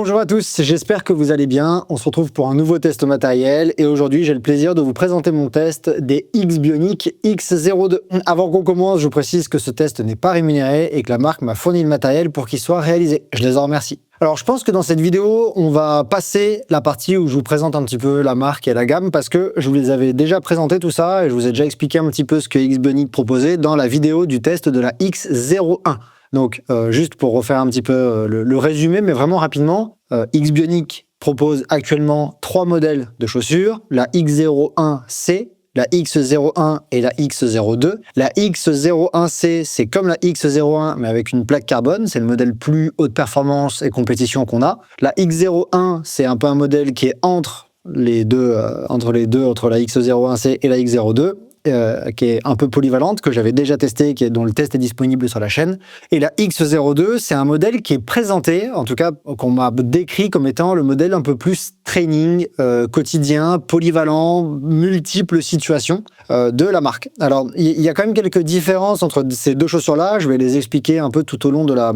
Bonjour à tous, j'espère que vous allez bien. On se retrouve pour un nouveau test matériel et aujourd'hui j'ai le plaisir de vous présenter mon test des X-Bionic X02. Avant qu'on commence, je vous précise que ce test n'est pas rémunéré et que la marque m'a fourni le matériel pour qu'il soit réalisé. Je les en remercie. Alors je pense que dans cette vidéo, on va passer la partie où je vous présente un petit peu la marque et la gamme parce que je vous les avais déjà présenté tout ça et je vous ai déjà expliqué un petit peu ce que X-Bionic proposait dans la vidéo du test de la X01. Donc, juste pour refaire un petit peu le résumé, mais vraiment rapidement, X-Bionic propose actuellement 3 modèles de chaussures, la X01C, la X01 et la X02. La X01C, c'est comme la X01, mais avec une plaque carbone, c'est le modèle plus haute performance et compétition qu'on a. La X01, c'est un peu un modèle qui est entre la X01C et la X02. Qui est un peu polyvalente, que j'avais déjà testé, dont le test est disponible sur la chaîne. Et la X02, c'est un modèle qui est présenté, en tout cas qu'on m'a décrit comme étant le modèle un peu plus training, quotidien, polyvalent, multiples situations de la marque. Alors, il y a quand même quelques différences entre ces deux chaussures-là, je vais les expliquer un peu tout au long de la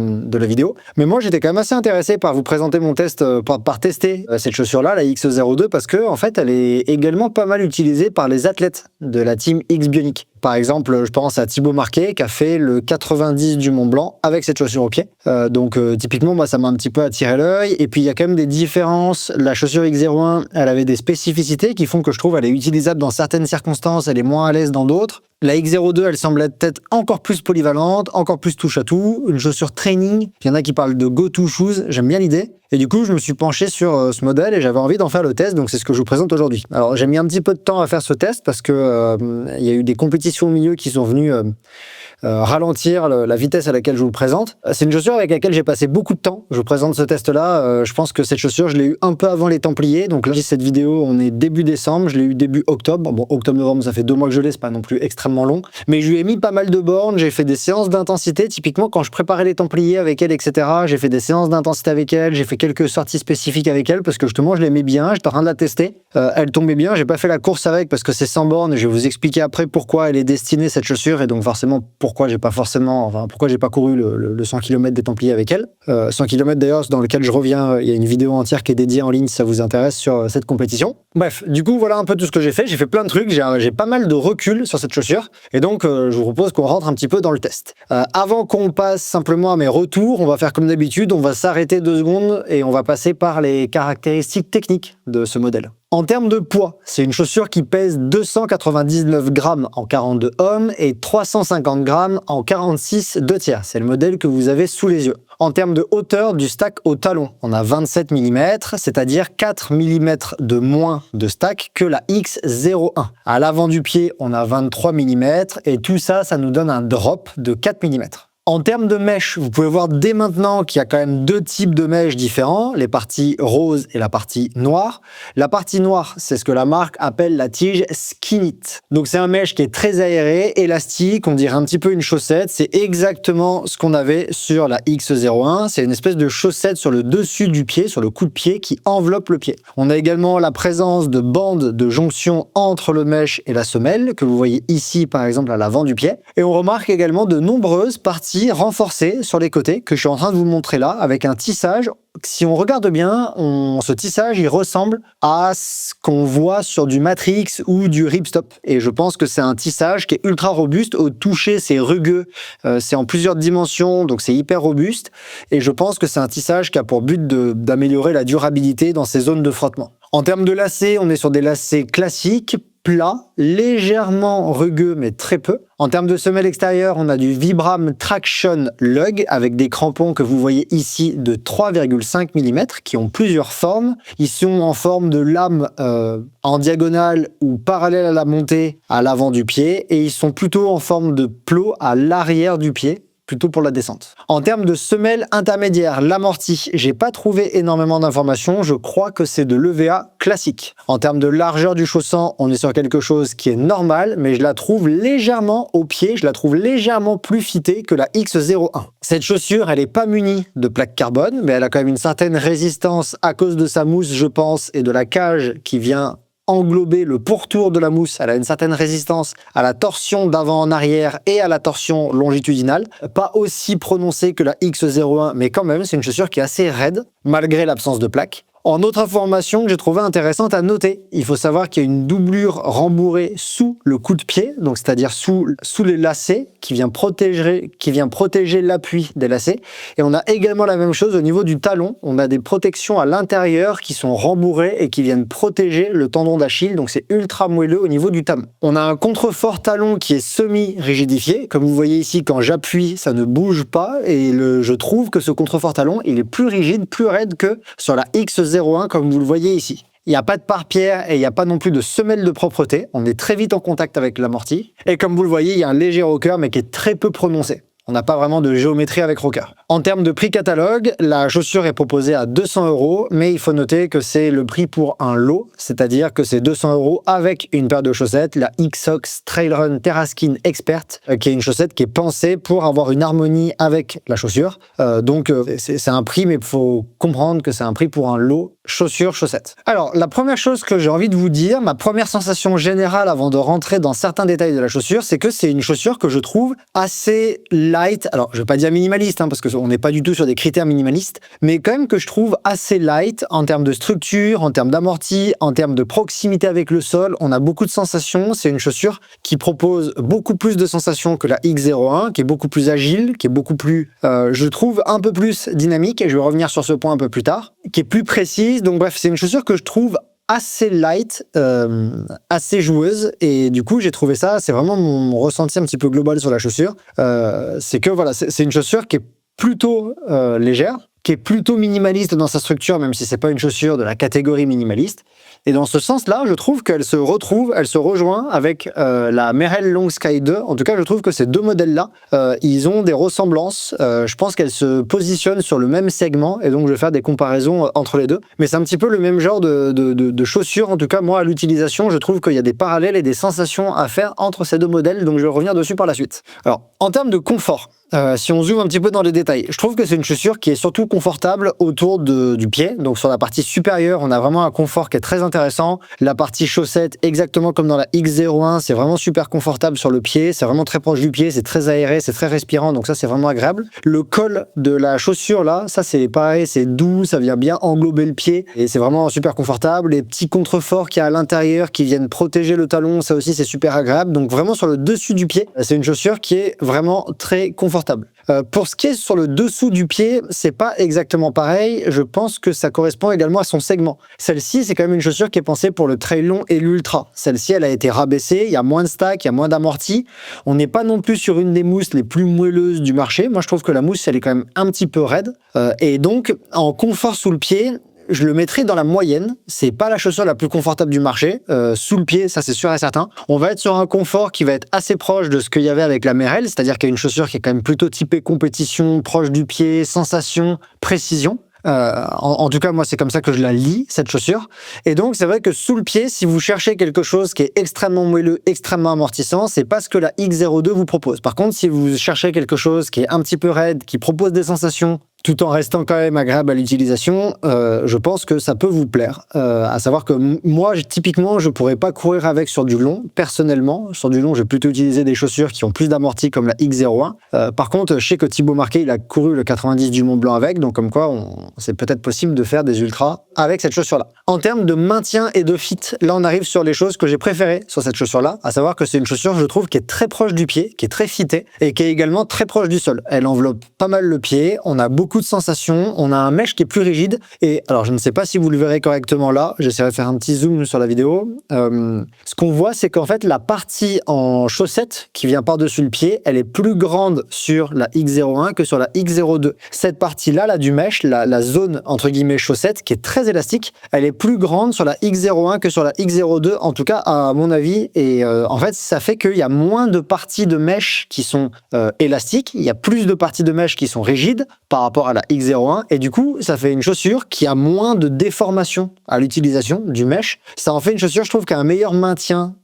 vidéo. Mais moi, j'étais quand même assez intéressé par vous présenter mon test, par tester cette chaussure-là, la X02, parce que en fait, elle est également pas mal utilisée par les athlètes de la team X-Bionic. Par exemple, je pense à Thibaut Marquet qui a fait le 90 du Mont Blanc avec cette chaussure au pied. Donc typiquement, moi, ça m'a un petit peu attiré l'œil. Et puis il y a quand même des différences. La chaussure X01, elle avait des spécificités qui font que je trouve elle est utilisable dans certaines circonstances, elle est moins à l'aise dans d'autres. La X02, elle semble être peut-être encore plus polyvalente, encore plus touche à tout. Une chaussure training. Il y en a qui parlent de go-to shoes. J'aime bien l'idée. Et du coup, je me suis penché sur ce modèle et j'avais envie d'en faire le test. Donc, c'est ce que je vous présente aujourd'hui. Alors, j'ai mis un petit peu de temps à faire ce test parce que il y a eu des compétitions au milieu qui sont venues ralentir la vitesse à laquelle je vous le présente. C'est une chaussure avec laquelle j'ai passé beaucoup de temps. Je vous présente ce test-là. Je pense que cette chaussure, je l'ai eu un peu avant les Templiers. Donc là, cette vidéo, on est début décembre. Je l'ai eu début octobre. Bon, octobre-novembre, ça fait 2 mois que je l'ai. C'est pas non plus extrêmement long. Mais je lui ai mis pas mal de bornes. J'ai fait des séances d'intensité. Typiquement, quand je préparais les Templiers avec elle, etc., j'ai fait des séances d'intensité avec elle. J'ai fait quelques sorties spécifiques avec elle parce que justement, je l'aimais bien. J'étais en train de la tester. Elle tombait bien. J'ai pas fait la course avec parce que c'est sans bornes. Je vais vous expliquer après pourquoi elle est destinée, cette chaussure, et donc forcément pourquoi j'ai pas couru le 100 km des Templiers avec elle. 100 km d'ailleurs, dans lequel je reviens, il y a une vidéo entière qui est dédiée en ligne si ça vous intéresse sur cette compétition. Bref, du coup, voilà un peu tout ce que j'ai fait. J'ai fait plein de trucs, j'ai pas mal de recul sur cette chaussure, et donc je vous propose qu'on rentre un petit peu dans le test. Avant qu'on passe simplement à mes retours, on va faire comme d'habitude, on va s'arrêter 2 secondes et on va passer par les caractéristiques techniques de ce modèle. En termes de poids, c'est une chaussure qui pèse 299 grammes en 42 hommes et 350 grammes en 46 2/3. C'est le modèle que vous avez sous les yeux. En termes de hauteur du stack au talon, on a 27 mm, c'est-à-dire 4 mm de moins de stack que la X01. À l'avant du pied, on a 23 mm et tout ça, ça nous donne un drop de 4 mm. En termes de mèches, vous pouvez voir dès maintenant qu'il y a quand même 2 types de mèches différents, les parties roses et la partie noire. La partie noire, c'est ce que la marque appelle la tige Skinit. Donc c'est un mèche qui est très aéré, élastique, on dirait un petit peu une chaussette. C'est exactement ce qu'on avait sur la X01. C'est une espèce de chaussette sur le dessus du pied, sur le coup de pied qui enveloppe le pied. On a également la présence de bandes de jonction entre le mèche et la semelle, que vous voyez ici par exemple à l'avant du pied. Et on remarque également de nombreuses parties renforcé sur les côtés que je suis en train de vous montrer là avec un tissage. Si on regarde bien, ce tissage il ressemble à ce qu'on voit sur du Matrix ou du Ripstop, et je pense que c'est un tissage qui est ultra robuste. Au toucher, c'est rugueux, c'est en plusieurs dimensions, donc c'est hyper robuste, et je pense que c'est un tissage qui a pour but d'améliorer la durabilité dans ces zones de frottement. En termes de lacets, on est sur des lacets classiques, plat, légèrement rugueux mais très peu. En termes de semelle extérieure, on a du Vibram Traction Lug avec des crampons que vous voyez ici de 3,5 mm qui ont plusieurs formes. Ils sont en forme de lame en diagonale ou parallèle à la montée à l'avant du pied, et ils sont plutôt en forme de plot à l'arrière du pied, plutôt pour la descente. En termes de semelle intermédiaire, l'amorti, j'ai pas trouvé énormément d'informations, je crois que c'est de l'EVA classique. En termes de largeur du chausson, on est sur quelque chose qui est normal, mais je la trouve légèrement au pied, je la trouve légèrement plus fitée que la X01. Cette chaussure, elle est pas munie de plaques carbone, mais elle a quand même une certaine résistance à cause de sa mousse, je pense, et de la cage qui vient englober le pourtour de la mousse. Elle a une certaine résistance à la torsion d'avant en arrière et à la torsion longitudinale. Pas aussi prononcée que la X01, mais quand même, c'est une chaussure qui est assez raide, malgré l'absence de plaque. En autre information que j'ai trouvé intéressante à noter, il faut savoir qu'il y a une doublure rembourrée sous le coup de pied, donc c'est-à-dire sous les lacets, qui vient protéger l'appui des lacets. Et on a également la même chose au niveau du talon. On a des protections à l'intérieur qui sont rembourrées et qui viennent protéger le tendon d'Achille, donc c'est ultra moelleux au niveau du talon. On a un contrefort talon qui est semi-rigidifié. Comme vous voyez ici, quand j'appuie, ça ne bouge pas. Et je trouve que ce contrefort talon, il est plus rigide, plus raide que sur la X01, comme vous le voyez ici. Il n'y a pas de pare-pierre et il n'y a pas non plus de semelle de propreté. On est très vite en contact avec l'amorti. Et comme vous le voyez, il y a un léger rocker, mais qui est très peu prononcé. On n'a pas vraiment de géométrie avec rocker. En termes de prix catalogue, la chaussure est proposée à 200 €, mais il faut noter que c'est le prix pour un lot, c'est-à-dire que c'est 200 € avec une paire de chaussettes, la Xox Trailrun Terraskin Expert, qui est une chaussette qui est pensée pour avoir une harmonie avec la chaussure. Donc c'est un prix, mais il faut comprendre que c'est un prix pour un lot chaussures-chaussettes. Alors, la première chose que j'ai envie de vous dire, ma première sensation générale avant de rentrer dans certains détails de la chaussure, c'est que c'est une chaussure que je trouve assez light. Alors, je vais pas dire minimaliste, parce qu'on n'est pas du tout sur des critères minimalistes, mais quand même que je trouve assez light en termes de structure, en termes d'amorti, en termes de proximité avec le sol. On a beaucoup de sensations. C'est une chaussure qui propose beaucoup plus de sensations que la X01, qui est beaucoup plus agile, qui est beaucoup plus, je trouve, un peu plus dynamique, et je vais revenir sur ce point un peu plus tard, qui est plus précise. Donc bref, c'est une chaussure que je trouve assez light, assez joueuse, et du coup j'ai trouvé ça, c'est vraiment mon ressenti un petit peu global sur la chaussure, c'est que voilà, c'est une chaussure qui est plutôt légère, qui est plutôt minimaliste dans sa structure, même si c'est pas une chaussure de la catégorie minimaliste. Et dans ce sens-là, je trouve qu'elle se rejoint avec la Merrell Long Sky 2. En tout cas, je trouve que ces deux modèles-là, ils ont des ressemblances. Je pense qu'elles se positionnent sur le même segment, et donc je vais faire des comparaisons entre les deux. Mais c'est un petit peu le même genre de chaussures. En tout cas, moi, à l'utilisation, je trouve qu'il y a des parallèles et des sensations à faire entre ces deux modèles, donc je vais revenir dessus par la suite. Alors, en termes de confort, si on zoome un petit peu dans les détails, je trouve que c'est une chaussure qui est surtout confortable autour du pied. Donc sur la partie supérieure, on a vraiment un confort qui est très intéressant. La partie chaussette, exactement comme dans la X01, c'est vraiment super confortable sur le pied. C'est vraiment très proche du pied, c'est très aéré, c'est très respirant. Donc ça, c'est vraiment agréable. Le col de la chaussure là, ça c'est pareil, c'est doux, ça vient bien englober le pied et c'est vraiment super confortable. Les petits contreforts qu'il y a à l'intérieur qui viennent protéger le talon, ça aussi c'est super agréable. Donc vraiment sur le dessus du pied, c'est une chaussure qui est vraiment très confortable. Pour ce qui est sur le dessous du pied, c'est pas exactement pareil. Je pense que ça correspond également à son segment. Celle-ci, c'est quand même une chaussure qui est pensée pour le trail long et l'ultra. Celle-ci, elle a été rabaissée, il y a moins de stack, il y a moins d'amorti. On n'est pas non plus sur une des mousses les plus moelleuses du marché. Moi, je trouve que la mousse, elle est quand même un petit peu raide. Et donc, en confort sous le pied, je le mettrai dans la moyenne. C'est pas la chaussure la plus confortable du marché. Sous le pied, ça c'est sûr et certain. On va être sur un confort qui va être assez proche de ce qu'il y avait avec la Merrell, c'est-à-dire qu'il y a une chaussure qui est quand même plutôt typée compétition, proche du pied, sensation, précision. En tout cas, moi, c'est comme ça que je la lis, cette chaussure. Et donc, c'est vrai que sous le pied, si vous cherchez quelque chose qui est extrêmement moelleux, extrêmement amortissant, c'est pas ce que la X02 vous propose. Par contre, si vous cherchez quelque chose qui est un petit peu raide, qui propose des sensations, tout en restant quand même agréable à l'utilisation, je pense que ça peut vous plaire. À savoir que moi, typiquement, je pourrais pas courir avec sur du long, personnellement. Sur du long, je vais plutôt utiliser des chaussures qui ont plus d'amorti comme la X01. Par contre, je sais que Thibaut Marquet, il a couru le 90 du Mont Blanc avec, donc comme quoi, c'est peut-être possible de faire des ultras avec cette chaussure-là. En termes de maintien et de fit, là, on arrive sur les choses que j'ai préférées sur cette chaussure-là, à savoir que c'est une chaussure, je trouve, qui est très proche du pied, qui est très fitée, et qui est également très proche du sol. Elle enveloppe pas mal le pied, on a beaucoup de sensations, on a un mesh qui est plus rigide, et alors je ne sais pas si vous le verrez correctement là, j'essaierai de faire un petit zoom sur la vidéo. Ce qu'on voit, c'est qu'en fait la partie en chaussette qui vient par-dessus le pied, elle est plus grande sur la X01 que sur la X02. Cette partie-là, là, du mesh, la zone entre guillemets chaussette, qui est très élastique, elle est plus grande sur la X01 que sur la X02, en tout cas à mon avis, et en fait ça fait qu'il y a moins de parties de mesh qui sont élastiques, il y a plus de parties de mesh qui sont rigides par rapport rapport à la X01 et du coup ça fait une chaussure qui a moins de déformation à l'utilisation du mesh. Ça en fait une chaussure, je trouve, qui a un meilleur maintien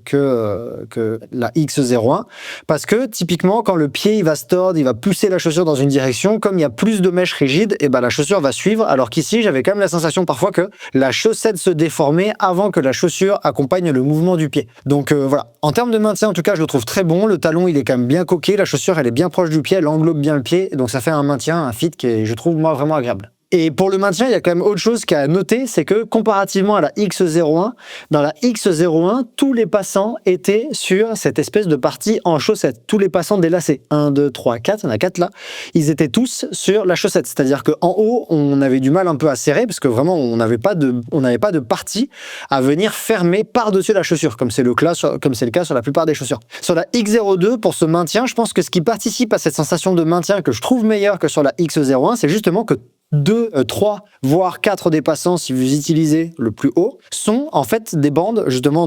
que la X01 parce que typiquement quand le pied il va se tordre, il va pousser la chaussure dans une direction, comme il y a plus de mesh rigide, et ben la chaussure va suivre, alors qu'ici j'avais quand même la sensation parfois que la chaussette se déformait avant que la chaussure accompagne le mouvement du pied. Donc voilà, en termes de maintien en tout cas je le trouve très bon, le talon il est quand même bien coqué, la chaussure elle est bien proche du pied, elle englobe bien le pied, donc ça fait un maintien, un fit qui est, je trouve moi vraiment agréable. Et pour le maintien, il y a quand même autre chose qu'à noter, c'est que comparativement à la X01, dans la X01, tous les passants étaient sur cette espèce de partie en chaussette. Tous les passants délacés, 1, 2, 3, 4, il y en a 4 là, ils étaient tous sur la chaussette. C'est-à-dire qu'en haut, on avait du mal un peu à serrer, parce que vraiment, on n'avait pas de partie à venir fermer par-dessus la chaussure, comme c'est le cas sur la plupart des chaussures. Sur la X02, pour ce maintien, je pense que ce qui participe à cette sensation de maintien que je trouve meilleure que sur la X01, c'est justement que 2, 3, voire 4 des passants, si vous utilisez le plus haut, sont en fait des bandes justement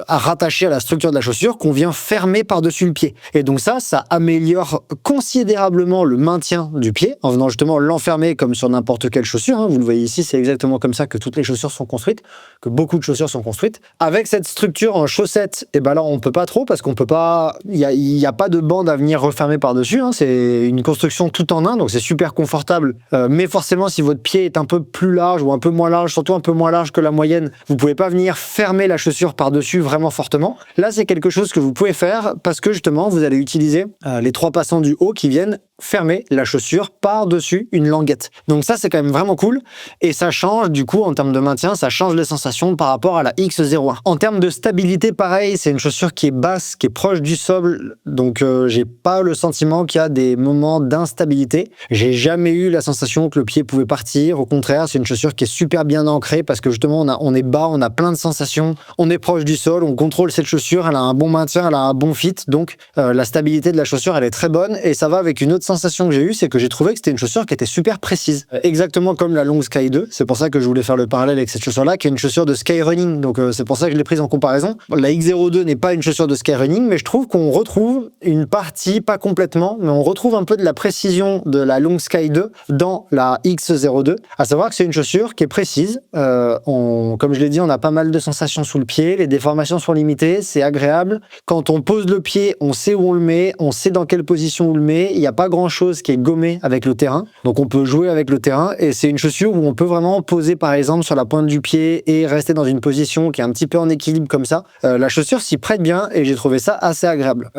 à rattacher à la structure de la chaussure qu'on vient fermer par-dessus le pied. Et donc ça améliore considérablement le maintien du pied en venant justement l'enfermer comme sur n'importe quelle chaussure. Hein. Vous le voyez ici, c'est exactement comme ça que toutes les chaussures sont construites, que beaucoup de chaussures sont construites. Avec cette structure en chaussette, et ben là on peut pas trop parce qu'on peut pas, il y a pas de bande à venir refermer par-dessus. Hein. C'est une construction tout en un, donc c'est super confortable, mais forcément si votre pied est un peu plus large ou un peu moins large, surtout un peu moins large que la moyenne, vous pouvez pas venir fermer la chaussure par-dessus vraiment fortement. Là, c'est quelque chose que vous pouvez faire parce que justement, vous allez utiliser les 3 passants du haut qui viennent fermer la chaussure par-dessus une languette. Donc ça, c'est quand même vraiment cool et ça change du coup en termes de maintien, ça change les sensations par rapport à la X01. En termes de stabilité, pareil, c'est une chaussure qui est basse, qui est proche du sol, donc j'ai pas le sentiment qu'il y a des moments d'instabilité. J'ai jamais eu la sensation que le pied pouvait partir. Au contraire, c'est une chaussure qui est super bien ancrée parce que justement on est bas, on a plein de sensations, on est proche du sol, on contrôle cette chaussure, elle a un bon maintien, elle a un bon fit, donc la stabilité de la chaussure elle est très bonne et ça va avec une autre sensation que j'ai eue, c'est que j'ai trouvé que c'était une chaussure qui était super précise, exactement comme la Long Sky 2. C'est pour ça que je voulais faire le parallèle avec cette chaussure là qui est une chaussure de skyrunning, donc c'est pour ça que je l'ai prise en comparaison. La X02 n'est pas une chaussure de skyrunning, mais je trouve qu'on retrouve une partie, pas complètement, mais on retrouve un peu de la précision de la Long Sky 2 dans la X02, à savoir que c'est une chaussure qui est précise. Comme je l'ai dit, on a pas mal de sensations sous le pied, les déformations sont limitées, c'est agréable. Quand on pose le pied, on sait où on le met, on sait dans quelle position on le met, il n'y a pas grand chose qui est gommé avec le terrain, donc on peut jouer avec le terrain et c'est une chaussure où on peut vraiment poser par exemple sur la pointe du pied et rester dans une position qui est un petit peu en équilibre comme ça. La chaussure s'y prête bien et j'ai trouvé ça assez agréable.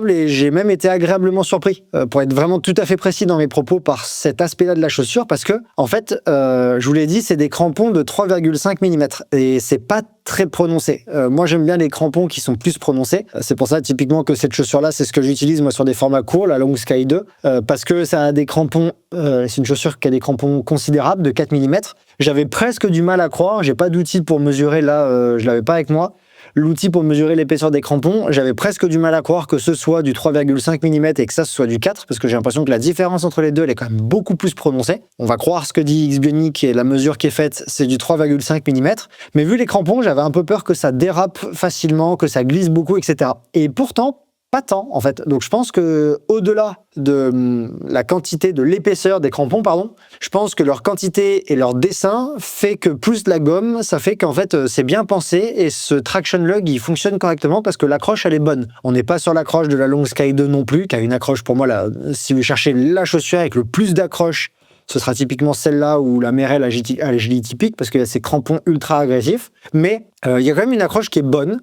Et j'ai même été agréablement surpris, pour être vraiment tout à fait précis dans mes propos, par cet aspect-là de la chaussure parce que en fait, je vous l'ai dit, c'est des crampons de 3,5 mm et c'est pas très prononcé. Moi, j'aime bien les crampons qui sont plus prononcés. C'est pour ça, typiquement, que cette chaussure-là, c'est ce que j'utilise, moi, sur des formats courts, la Long Sky 2, parce que ça a des crampons, c'est une chaussure qui a des crampons considérables, de 4 mm. J'avais presque du mal à croire, j'ai pas d'outil pour mesurer, là, je l'avais pas avec moi. L'outil pour mesurer l'épaisseur des crampons, j'avais presque du mal à croire que ce soit du 3,5 mm et que ça ce soit du 4, parce que j'ai l'impression que la différence entre les deux, elle est quand même beaucoup plus prononcée. On va croire ce que dit X-Bionic et la mesure qui est faite, c'est du 3,5 mm. Mais vu les crampons, j'avais un peu peur que ça dérape facilement, que ça glisse beaucoup, etc. Et pourtant, pas tant en fait. Donc je pense que au-delà de la quantité, de l'épaisseur des crampons, je pense que leur quantité et leur dessin fait que plus la gomme, ça fait qu'en fait c'est bien pensé et ce traction lug il fonctionne correctement parce que l'accroche elle est bonne. On n'est pas sur l'accroche de la Long Sky 2 non plus, qui a une accroche pour moi là, si vous cherchez la chaussure avec le plus d'accroche, ce sera typiquement celle-là où la Merrell agility typique parce qu'il y a ces crampons ultra agressifs. Mais il y a quand même une accroche qui est bonne,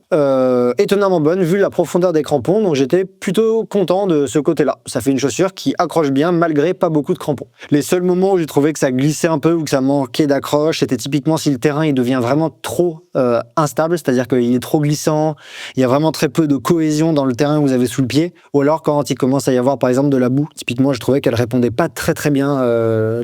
étonnamment bonne vu la profondeur des crampons. Donc j'étais plutôt content de ce côté-là. Ça fait une chaussure qui accroche bien malgré pas beaucoup de crampons. Les seuls moments où j'ai trouvé que ça glissait un peu ou que ça manquait d'accroche, c'était typiquement si le terrain il devient vraiment trop instable, c'est-à-dire qu'il est trop glissant, il y a vraiment très peu de cohésion dans le terrain que vous avez sous le pied. Ou alors quand il commence à y avoir par exemple de la boue. Typiquement, je trouvais qu'elle répondait pas très bien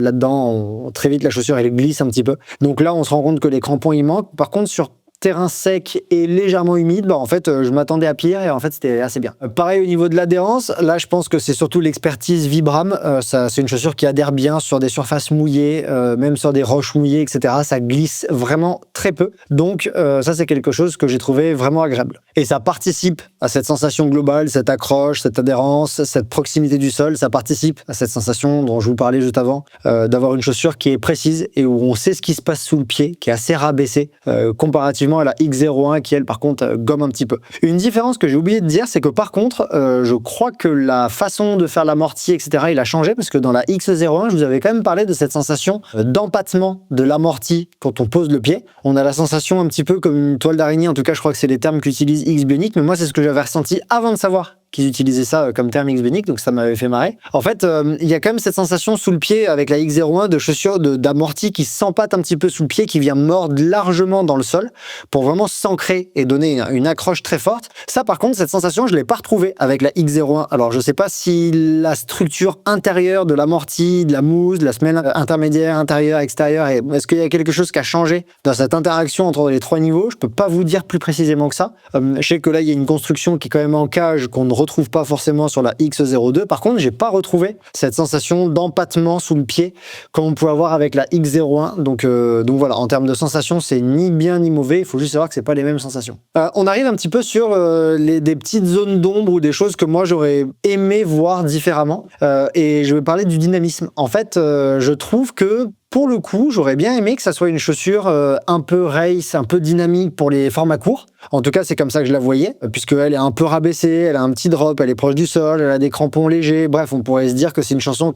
là-dedans. Très vite, la chaussure, elle glisse un petit peu. Donc là, on se rend compte que les crampons, ils manquent. Par contre, sur terrain sec et légèrement humide, bah en fait, je m'attendais à pire et en fait, c'était assez bien. Pareil au niveau de l'adhérence, là, je pense que c'est surtout l'expertise Vibram. C'est une chaussure qui adhère bien sur des surfaces mouillées, même sur des roches mouillées, etc. Ça glisse vraiment très peu. Donc, ça, c'est quelque chose que j'ai trouvé vraiment agréable. Et ça participe à cette sensation globale, cette accroche, cette adhérence, cette proximité du sol. Ça participe à cette sensation dont je vous parlais juste avant, d'avoir une chaussure qui est précise et où on sait ce qui se passe sous le pied, qui est assez rabaissée, comparativement à la X01 qui, elle, par contre, gomme un petit peu. Une différence que j'ai oublié de dire, c'est que par contre, je crois que la façon de faire l'amorti, etc., il a changé parce que dans la X01, je vous avais quand même parlé de cette sensation d'empattement de l'amorti quand on pose le pied. On a la sensation un petit peu comme une toile d'araignée, en tout cas, je crois que c'est les termes qu'utilise X-Bionic, mais moi, c'est ce que j'avais ressenti avant de savoir qu'ils utilisaient ça comme terme X-Bionic, donc ça m'avait fait marrer. En fait, il y a quand même cette sensation sous le pied avec la X01 de chaussure d'amorti qui s'empâte un petit peu sous le pied, qui vient mordre largement dans le sol pour vraiment s'ancrer et donner une accroche très forte. Ça, par contre, cette sensation, je l'ai pas retrouvée avec la X01. Alors, je sais pas si la structure intérieure de l'amorti, de la mousse, de la semelle intermédiaire, intérieure, extérieure, est-ce qu'il y a quelque chose qui a changé dans cette interaction entre les trois niveaux? Je peux pas vous dire plus précisément que ça. Je sais que là, il y a une construction qui est quand même en cage qu'on ne retrouve pas forcément sur la X02. Par contre, j'ai pas retrouvé cette sensation d'empattement sous le pied comme on pouvait avoir avec la X01. Donc voilà, en termes de sensations, c'est ni bien ni mauvais. Il faut juste savoir que c'est pas les mêmes sensations. On arrive un petit peu sur des petites zones d'ombre ou des choses que moi j'aurais aimé voir différemment. Et je vais parler du dynamisme. En fait, je trouve que pour le coup, j'aurais bien aimé que ça soit une chaussure un peu race, un peu dynamique pour les formats courts. En tout cas, c'est comme ça que je la voyais, puisqu'elle est un peu rabaissée, elle a un petit drop, elle est proche du sol, elle a des crampons légers. Bref, on pourrait se dire que c'est une chaussure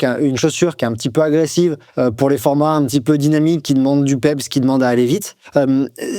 qui est un petit peu agressive pour les formats un petit peu dynamiques qui demandent du peps, qui demandent à aller vite.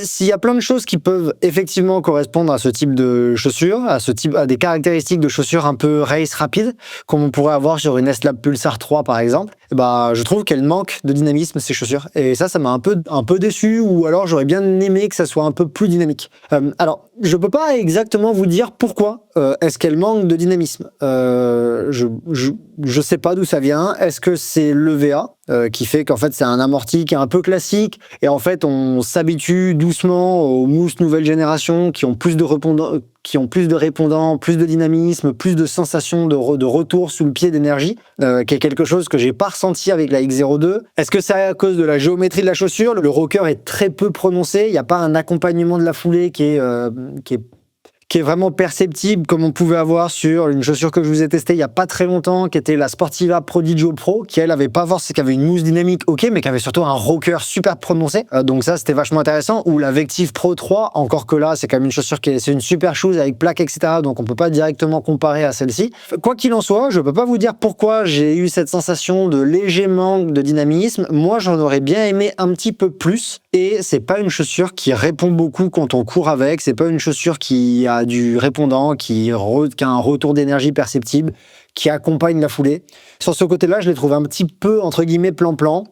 S'il y a plein de choses qui peuvent effectivement correspondre à ce type de chaussure, à des caractéristiques de chaussures un peu race rapide, comme on pourrait avoir sur une S-Lab Pulsar 3 par exemple, je trouve qu'elle manque de dynamisme, ces chaussures. Et ça m'a un peu déçu, ou alors j'aurais bien aimé que ça soit un peu plus dynamique. Alors, je peux pas exactement vous dire pourquoi est-ce qu'elle manque de dynamisme. Je sais pas d'où ça vient. Est-ce que c'est l'EVA qui fait qu'en fait c'est un amorti qui est un peu classique et en fait on s'habitue doucement aux mousses nouvelle génération qui ont plus de répondants, plus de dynamisme, plus de sensations de retour sous le pied d'énergie, qui est quelque chose que j'ai pas ressenti avec la X02. Est-ce que c'est à cause de la géométrie de la chaussure? Le rocker est très peu prononcé, il n'y a pas un accompagnement de la foulée qui est vraiment perceptible comme on pouvait avoir sur une chaussure que je vous ai testée il y a pas très longtemps, qui était la Sportiva Prodigio Pro, qui elle avait pas forcément, qui avait une mousse dynamique, ok, mais qui avait surtout un rocker super prononcé. Donc ça, c'était vachement intéressant. Ou la Vective Pro 3, encore que là, c'est quand même une chaussure c'est une super chose avec plaque, etc. Donc on peut pas directement comparer à celle-ci. Quoi qu'il en soit, je peux pas vous dire pourquoi j'ai eu cette sensation de léger manque de dynamisme. Moi, j'en aurais bien aimé un petit peu plus. Et c'est pas une chaussure qui répond beaucoup quand on court avec. C'est pas une chaussure qui a du répondant, qui a un retour d'énergie perceptible, qui accompagne la foulée. Sur ce côté-là, je l'ai trouvé un petit peu, entre guillemets, plan-plan.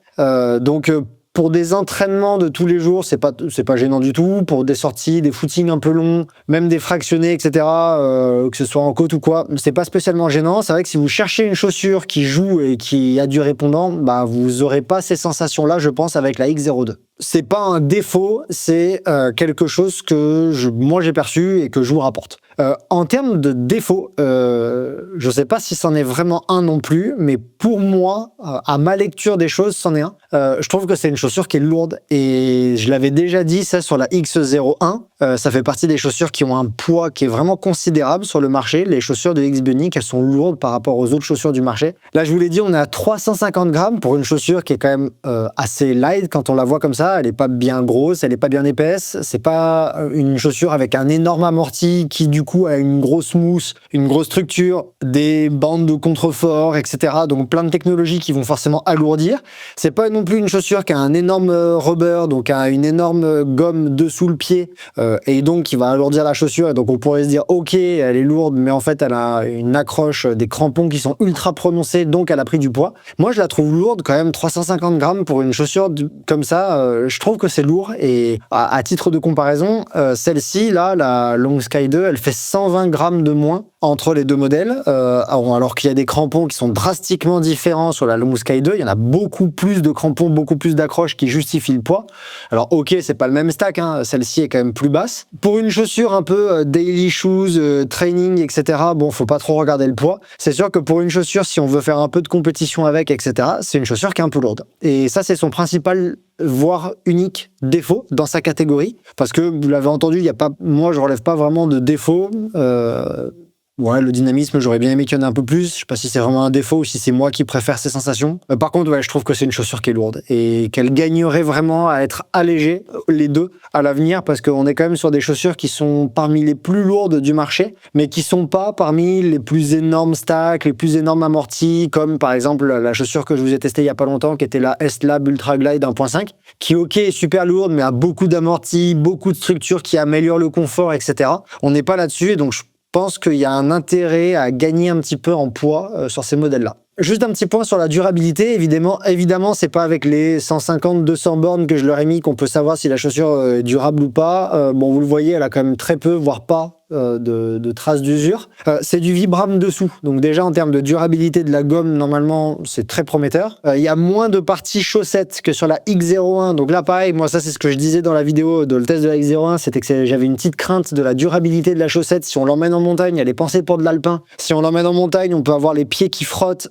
Pour des entraînements de tous les jours, c'est pas gênant du tout. Pour des sorties, des footings un peu longs, même des fractionnés, etc., que ce soit en côte ou quoi, c'est pas spécialement gênant. C'est vrai que si vous cherchez une chaussure qui joue et qui a du répondant, vous aurez pas ces sensations-là, je pense, avec la X02. C'est pas un défaut, c'est quelque chose que moi j'ai perçu et que je vous rapporte. En termes de défaut, je sais pas si c'en est vraiment un non plus, mais pour moi, à ma lecture des choses, c'en est un. Je trouve que c'est une chaussure qui est lourde et je l'avais déjà dit ça sur la X01. Ça fait partie des chaussures qui ont un poids qui est vraiment considérable sur le marché. Les chaussures de X-Bionic, elles sont lourdes par rapport aux autres chaussures du marché. Là, je vous l'ai dit, on est à 350 grammes pour une chaussure qui est quand même assez light quand on la voit comme ça. Elle n'est pas bien grosse, elle n'est pas bien épaisse. C'est pas une chaussure avec un énorme amorti qui, du coup, a une grosse mousse, une grosse structure, des bandes de contrefort, etc. Donc, plein de technologies qui vont forcément alourdir. C'est pas non plus une chaussure qui a un énorme rubber, donc a une énorme gomme dessous le pied, et donc qui va alourdir la chaussure. Et donc, on pourrait se dire, ok, elle est lourde, mais en fait, elle a une accroche, des crampons qui sont ultra prononcés, donc elle a pris du poids. Moi, je la trouve lourde quand même, 350 grammes pour une chaussure comme ça. je trouve que c'est lourd. Et à titre de comparaison, celle-ci, là, la Long Sky 2, elle fait 120 grammes de moins entre les deux modèles, alors qu'il y a des crampons qui sont drastiquement différents sur la Long Sky 2. Il y en a beaucoup plus de crampons, beaucoup plus d'accroches qui justifient le poids. Alors ok, c'est pas le même stack, hein, celle-ci est quand même plus basse. Pour une chaussure un peu daily shoes, training, etc., bon, faut pas trop regarder le poids. C'est sûr que pour une chaussure, si on veut faire un peu de compétition avec, etc., c'est une chaussure qui est un peu lourde. Et ça, c'est son principal, voire unique défaut dans sa catégorie. Parce que, vous l'avez entendu, moi, je relève pas vraiment de défaut. Ouais, le dynamisme, j'aurais bien aimé qu'il y en ait un peu plus. Je sais pas si c'est vraiment un défaut ou si c'est moi qui préfère ces sensations. Par contre, ouais, je trouve que c'est une chaussure qui est lourde et qu'elle gagnerait vraiment à être allégée, les deux, à l'avenir, parce qu'on est quand même sur des chaussures qui sont parmi les plus lourdes du marché, mais qui sont pas parmi les plus énormes stacks, les plus énormes amortis, comme par exemple la chaussure que je vous ai testée il y a pas longtemps, qui était la S-Lab Ultra Glide 1.5, qui, ok, est super lourde, mais a beaucoup d'amortis, beaucoup de structures qui améliorent le confort, etc. On n'est pas là-dessus, et donc je pense qu'il y a un intérêt à gagner un petit peu en poids sur ces modèles-là. Juste un petit point sur la durabilité. Évidemment, c'est pas avec les 150-200 bornes que je leur ai mis qu'on peut savoir si la chaussure est durable ou pas. Bon, vous le voyez, elle a quand même très peu, voire pas, de traces d'usure. C'est du Vibram dessous. Donc déjà, en termes de durabilité de la gomme, normalement, c'est très prometteur. Il y a moins de parties chaussettes que sur la X01. Donc là, pareil, moi, ça, c'est ce que je disais dans la vidéo de le test de la X01, c'était que j'avais une petite crainte de la durabilité de la chaussette. Si on l'emmène en montagne, elle est pensée pour de l'alpin. Si on l'emmène en montagne, on peut avoir les pieds qui frottent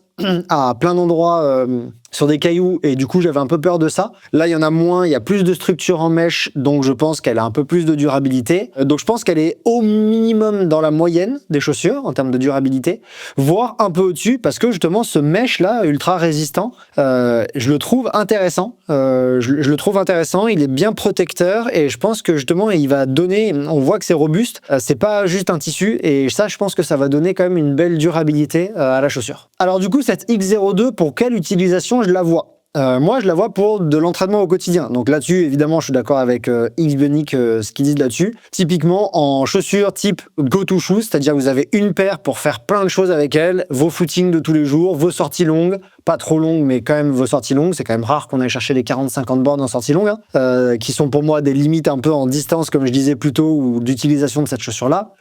à plein d'endroits sur des cailloux, et du coup j'avais un peu peur de ça. Là il y en a moins, il y a plus de structure en mèche, donc je pense qu'elle a un peu plus de durabilité. Donc je pense qu'elle est au minimum dans la moyenne des chaussures en termes de durabilité, voire un peu au-dessus, parce que justement ce mèche là ultra résistant, je le trouve intéressant. Je le trouve intéressant, il est bien protecteur, et je pense que justement il va donner, on voit que c'est robuste, c'est pas juste un tissu, et ça je pense que ça va donner quand même une belle durabilité à la chaussure. Alors du coup cette X02, pour quelle utilisation je la vois? Moi, je la vois pour de l'entraînement au quotidien. Donc là-dessus, évidemment, je suis d'accord avec X-Bionic, ce qu'ils disent là-dessus. Typiquement, en chaussures type go-to-shoes, c'est-à-dire vous avez une paire pour faire plein de choses avec elle, vos footings de tous les jours, vos sorties longues, pas trop longues, mais quand même vos sorties longues. C'est quand même rare qu'on aille chercher les 40-50 bornes en sortie longue, hein, qui sont pour moi des limites un peu en distance, comme je disais plus tôt, ou d'utilisation de cette chaussure-là.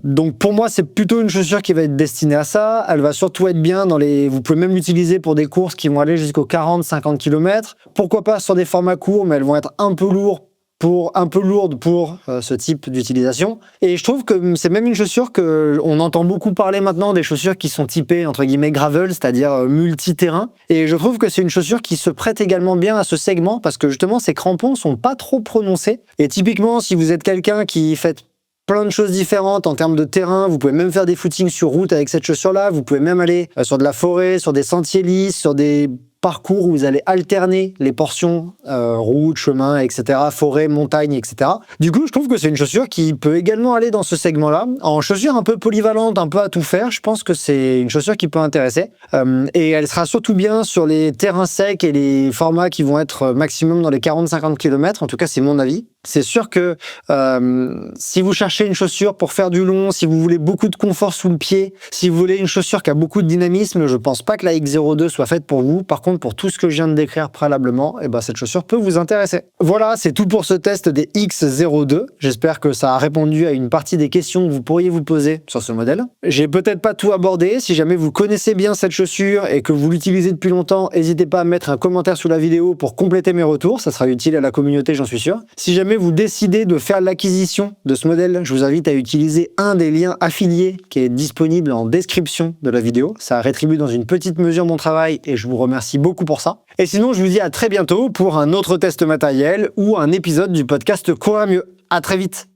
Donc pour moi, c'est plutôt une chaussure qui va être destinée à ça. Elle va surtout être bien dans les... Vous pouvez même l'utiliser pour des courses qui vont aller jusqu'au 40-50 km. Pourquoi pas sur des formats courts, mais elles vont être un peu lourdes pour ce type d'utilisation. Et je trouve que c'est même une chaussure que on entend beaucoup parler maintenant, des chaussures qui sont typées entre guillemets gravel, c'est-à-dire multi-terrain. Et je trouve que c'est une chaussure qui se prête également bien à ce segment, parce que justement ces crampons sont pas trop prononcés. Et typiquement, si vous êtes quelqu'un qui fait plein de choses différentes en termes de terrain, vous pouvez même faire des footings sur route avec cette chaussure-là, vous pouvez même aller sur de la forêt, sur des sentiers lisses, sur des parcours où vous allez alterner les portions route, chemin, etc., forêt, montagne, etc. Du coup, je trouve que c'est une chaussure qui peut également aller dans ce segment-là. En chaussure un peu polyvalente, un peu à tout faire, je pense que c'est une chaussure qui peut intéresser. Et elle sera surtout bien sur les terrains secs et les formats qui vont être maximum dans les 40-50 km. En tout cas, c'est mon avis. C'est sûr que si vous cherchez une chaussure pour faire du long, si vous voulez beaucoup de confort sous le pied, si vous voulez une chaussure qui a beaucoup de dynamisme, je pense pas que la X02 soit faite pour vous. Par contre, pour tout ce que je viens de décrire préalablement, eh ben, cette chaussure peut vous intéresser. Voilà, c'est tout pour ce test des X02. J'espère que ça a répondu à une partie des questions que vous pourriez vous poser sur ce modèle. J'ai peut-être pas tout abordé. Si jamais vous connaissez bien cette chaussure et que vous l'utilisez depuis longtemps, n'hésitez pas à mettre un commentaire sous la vidéo pour compléter mes retours. Ça sera utile à la communauté, j'en suis sûr. Si jamais vous décidez de faire l'acquisition de ce modèle, je vous invite à utiliser un des liens affiliés qui est disponible en description de la vidéo. Ça rétribue dans une petite mesure mon travail et je vous remercie beaucoup pour ça. Et sinon, je vous dis à très bientôt pour un autre test matériel ou un épisode du podcast Courir mieux. À très vite.